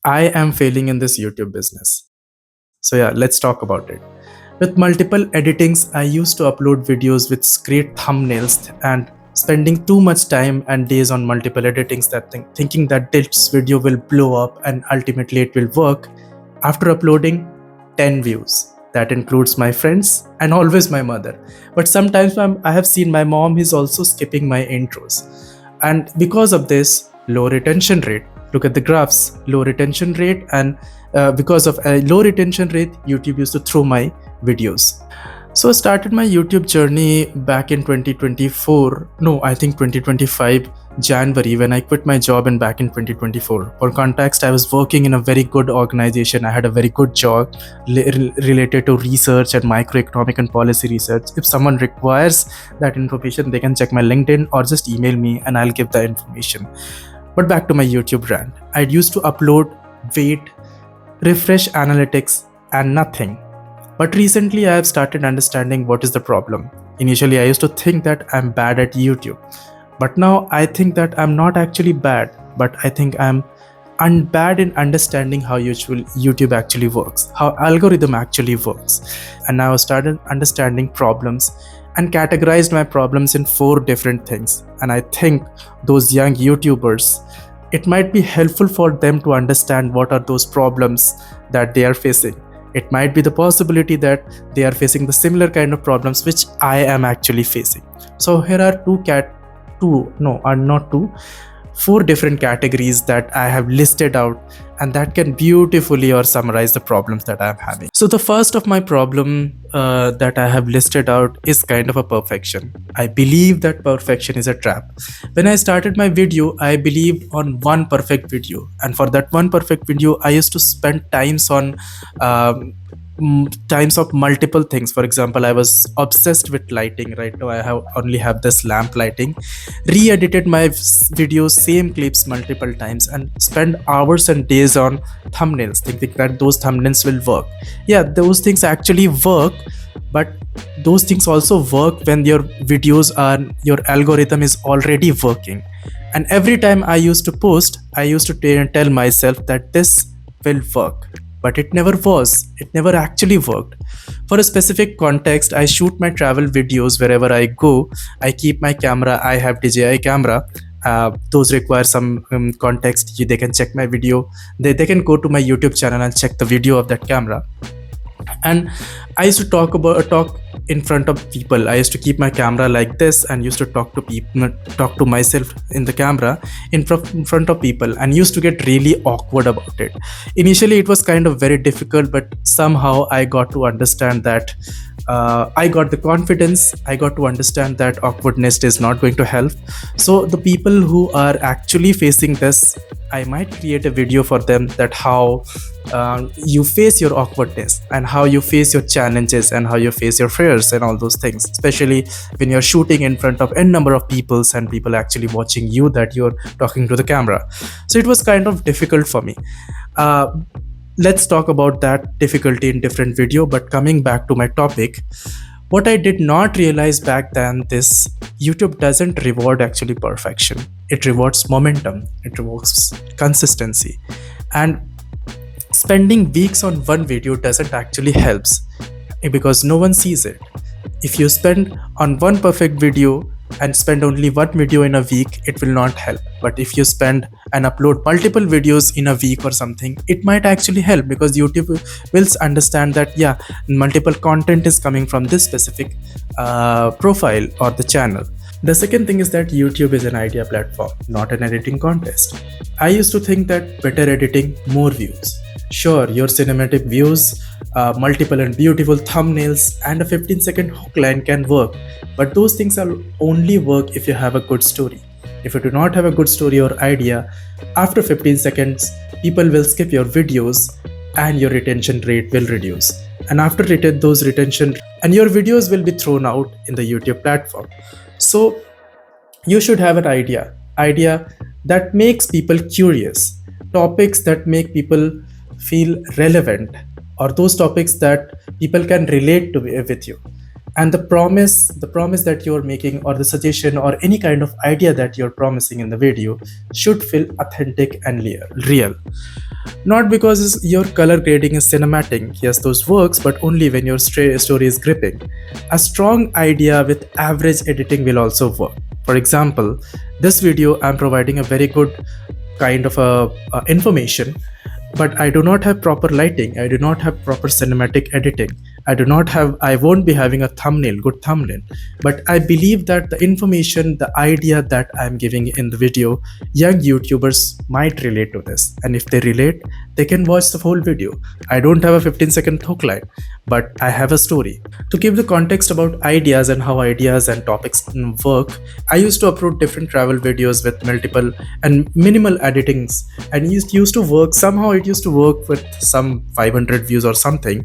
I am failing in this YouTube business. So yeah, let's talk about it. With multiple editings, I used to upload videos with great thumbnails and spending too much time and days on multiple editings that thinking that this video will blow up and ultimately it will work. After uploading, 10 views. That includes my friends and always my mother. But sometimes I have seen my mom is also skipping my intros. And because of this, low retention rate. Look at the graphs, low retention rate, and because of a low retention rate, YouTube used to throw my videos. So I started my YouTube journey back in 2024. No, I think 2025 January when I quit my job and back in 2024. For context, I was working in a very good organization. I had a very good job related to research and microeconomic and policy research. If someone requires that information, they can check my LinkedIn or just email me and I'll give the information. But back to my YouTube brand. I used to upload, wait, refresh analytics, and nothing. But recently I have started understanding what is the problem. Initially I used to think that I'm bad at YouTube. But now I think that I'm not actually bad, but I think I'm bad in understanding how YouTube actually works, how algorithm actually works. And now I started understanding problems and categorized my problems in 4 different things. And I think those young YouTubers, it might be helpful for them to understand what are those problems that they are facing. It might be the possibility that they are facing the similar kind of problems which I am actually facing. So here are 4 different categories that I have listed out, and that can beautifully or summarize the problems that I'm having. So the first of my problem that I have listed out is kind of a perfection. I believe that perfection is a trap. When I started my video, I believed on one perfect video, and for that one perfect video, I used to spend times of multiple things. For example, I was obsessed with lighting. Right now I only have this lamp lighting. Re-edited my videos, same clips multiple times, and spend hours and days on thumbnails thinking that those thumbnails will work. Yeah, those things actually work, but those things also work when your your algorithm is already working. And every time I used to post, I used to tell myself that this will work, but it never was. It never actually worked. For a specific context, I shoot my travel videos wherever I go. I keep my camera. I have DJI camera. Those require some context. They can check my video. They can go to my YouTube channel and check the video of that camera. And I used to talk in front of people. I used to keep my camera like this and used to talk to myself in the camera in front of people, and used to get really awkward about it. Initially it was kind of very difficult, but somehow I got to understand that I got the confidence. I got to understand that awkwardness is not going to help. So the people who are actually facing this, I might create a video for them that how you face your awkwardness and how you face your challenges and how you face your fears and all those things, especially when you're shooting in front of n number of peoples and people actually watching you that you're talking to the camera. So it was kind of difficult for me. Let's talk about that difficulty in different video. But coming back to my topic, what I did not realize back then, this YouTube doesn't reward actually perfection. It rewards momentum. It rewards consistency. And spending weeks on one video doesn't actually helps, because no one sees it. If you spend on one perfect video and spend only one video in a week, it will not help. But if you spend and upload multiple videos in a week or something, it might actually help, because YouTube will understand that yeah, multiple content is coming from this specific profile or the channel. The second thing is that YouTube is an idea platform, not an editing contest. I used to think that better editing, more views. Sure, your cinematic views, multiple and beautiful thumbnails, and a 15-second hook line can work, but those things will only work if you have a good story. If you do not have a good story or idea, after 15 seconds, people will skip your videos and your retention rate will reduce. And after those retention, and your videos will be thrown out in the YouTube platform. So you should have an idea that makes people curious, topics that make people feel relevant, or those topics that people can relate to with you. And the promise that you're making, or the suggestion, or any kind of idea that you're promising in the video, should feel authentic and real. Not because your color grading is cinematic, yes, those works, but only when your story is gripping. A strong idea with average editing will also work. For example, this video I'm providing a very good kind of information, but I do not have proper lighting, I do not have proper cinematic editing, I won't be having a good thumbnail. But I believe that the information, the idea that I'm giving in the video, young YouTubers might relate to this. And if they relate, they can watch the whole video. I don't have a 15-second hook line, but I have a story. To give the context about ideas and how ideas and topics work, I used to upload different travel videos with multiple and minimal editings, and it used to work. Somehow it used to work with some 500 views or something.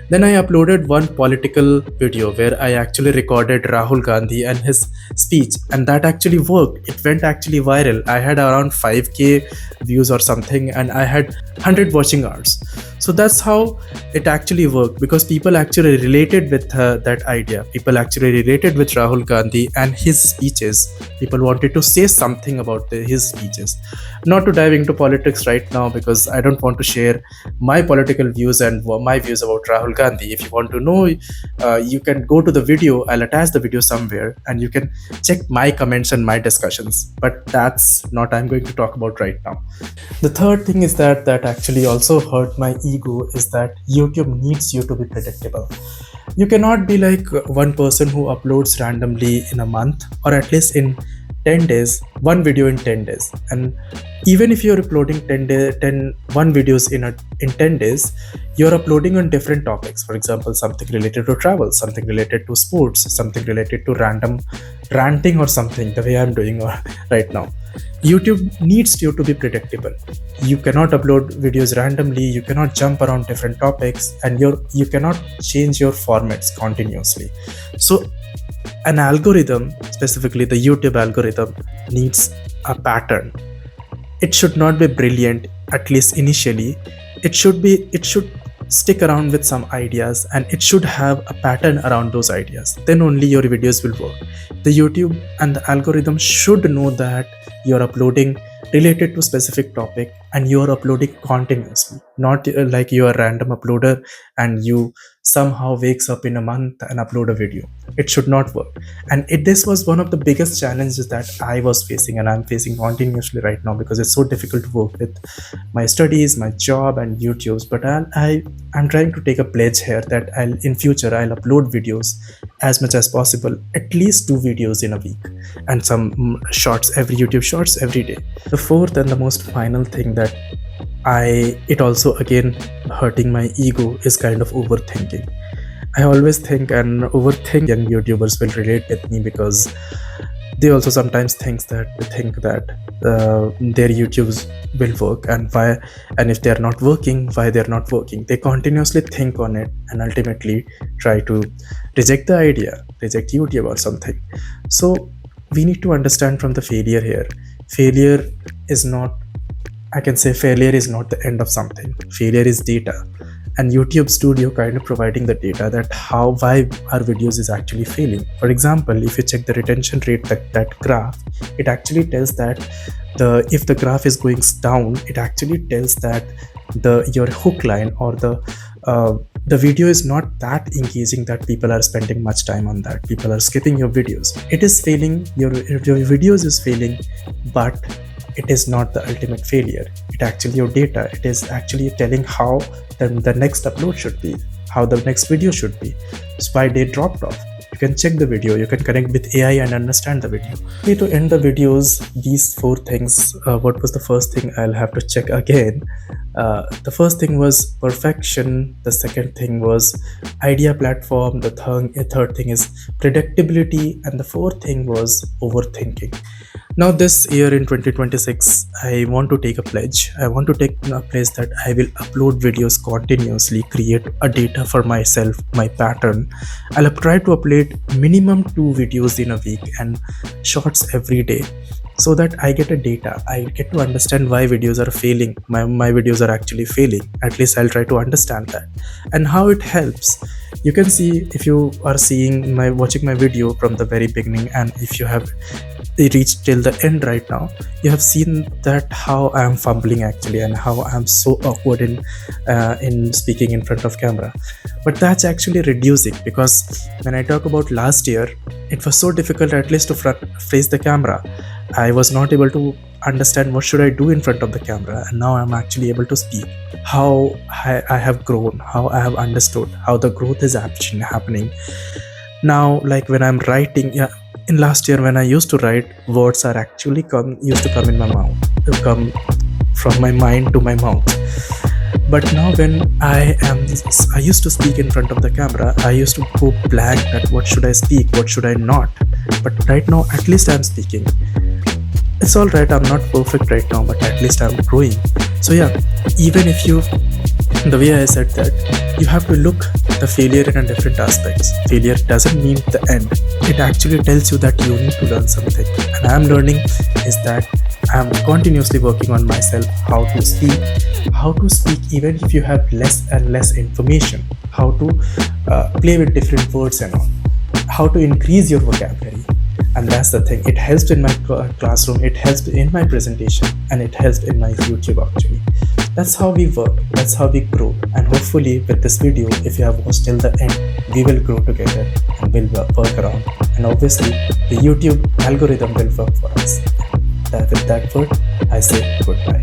Then I uploaded one political video where I actually recorded Rahul Gandhi and his speech, and that actually worked. It went actually viral. I had around 5k views or something, and I had 100 watching hours. So that's how it actually worked, because people actually related with that idea. People actually related with Rahul Gandhi and his speeches. People wanted to say something about his speeches. Not to dive into politics right now, because I don't want to share my political views and my views about Rahul Gandhi. If you want to know, you can go to the video. I'll attach the video somewhere, and you can check my comments and my discussions. But that's not I'm going to talk about right now. The third thing is that actually also hurt my ego is that YouTube needs you to be predictable. You cannot be like one person who uploads randomly in a month, or at least in 10 days, one video in 10 days. And even if you're uploading 1 videos in 10 days, you're uploading on different topics. For example, something related to travel, something related to sports, something related to random ranting or something, the way I'm doing right now. YouTube needs you to be predictable. You cannot upload videos randomly, you cannot jump around different topics, and you cannot change your formats continuously. So an algorithm, specifically the YouTube algorithm, needs a pattern. It should not be brilliant, at least initially. It should stick around with some ideas, and it should have a pattern around those ideas. Then only your videos will work. The YouTube and the algorithm should know that you're uploading related to specific topic, and you're uploading continuously, not like you are a random uploader and you somehow wakes up in a month and upload a video. It should not work. And this was one of the biggest challenges that I was facing, and I'm facing continuously right now, because it's so difficult to work with my studies, my job, and YouTube's. But I'm trying to take a pledge here that in future I'll upload videos as much as possible, at least 2 videos in a week, and some YouTube shorts every day. The fourth and the most final thing that it also again hurting my ego is kind of overthinking. I always think and overthink. Young YouTubers will relate with me, because they also sometimes think that their YouTubes will work, and if they are not working, why they're not working. They continuously think on it, and ultimately try to reject the idea, reject YouTube or something. So we need to understand from the failure here. Failure is not the end of something. Failure is data, and YouTube Studio kind of providing the data that why our videos is actually failing. For example, if you check the retention rate, that graph, it actually tells that if the graph is going down, it actually tells that your hook line, or the video is not that engaging, that people are spending much time on that. People are skipping your videos. It is failing. Your videos is failing, but it is not the ultimate failure. It actually your data. It is actually telling how the next upload should be, how the next video should be. That's why they dropped off. You can check the video, you can connect with AI and understand the video. Okay, to end the videos, these 4 things. What was the first thing? I'll have to check again. The first thing was perfection. The second thing was idea platform. The third thing is predictability, and the fourth thing was overthinking. Now this year in 2026, I want to take a pledge. I want to take a pledge that I will upload videos continuously, create a data for myself, my pattern. I'll try to upload minimum 2 videos in a week and shorts every day. so that I get a data. I get to understand why videos are failing. My videos are actually failing. At least I'll try to understand that. And how it helps. You can see, if you are seeing my watching my video from the very beginning, and if you have reached till the end right now, you have seen that how I am fumbling actually, and how I am so awkward in speaking in front of camera. But that's actually reducing, because when I talk about last year, it was so difficult at least to face the camera. I was not able to understand what should I do in front of the camera, and now I'm actually able to speak. How I have grown, how I have understood, how the growth is actually happening. Now, like when I'm writing, yeah, in last year when I used to write, words are actually used to come in my mouth, to come from my mind to my mouth. But now when I used to speak in front of the camera, I used to go blank that what should I speak, what should I not. But right now, at least I'm speaking. It's all right, I'm not perfect right now, but at least I'm growing. So yeah, even if you, the way I said that, you have to look the failure in a different aspects. Failure doesn't mean the end. It actually tells you that you need to learn something. And I'm learning is that I'm continuously working on myself, how to speak even if you have less and less information, how to play with different words and all, how to increase your vocabulary. And that's the thing, it helps in my classroom, it helps in my presentation, and it helps in my YouTube actually. That's how we work, that's how we grow. And hopefully with this video, if you have watched till the end, we will grow together and we'll work around. And obviously the YouTube algorithm will work for us. With that word, I say goodbye.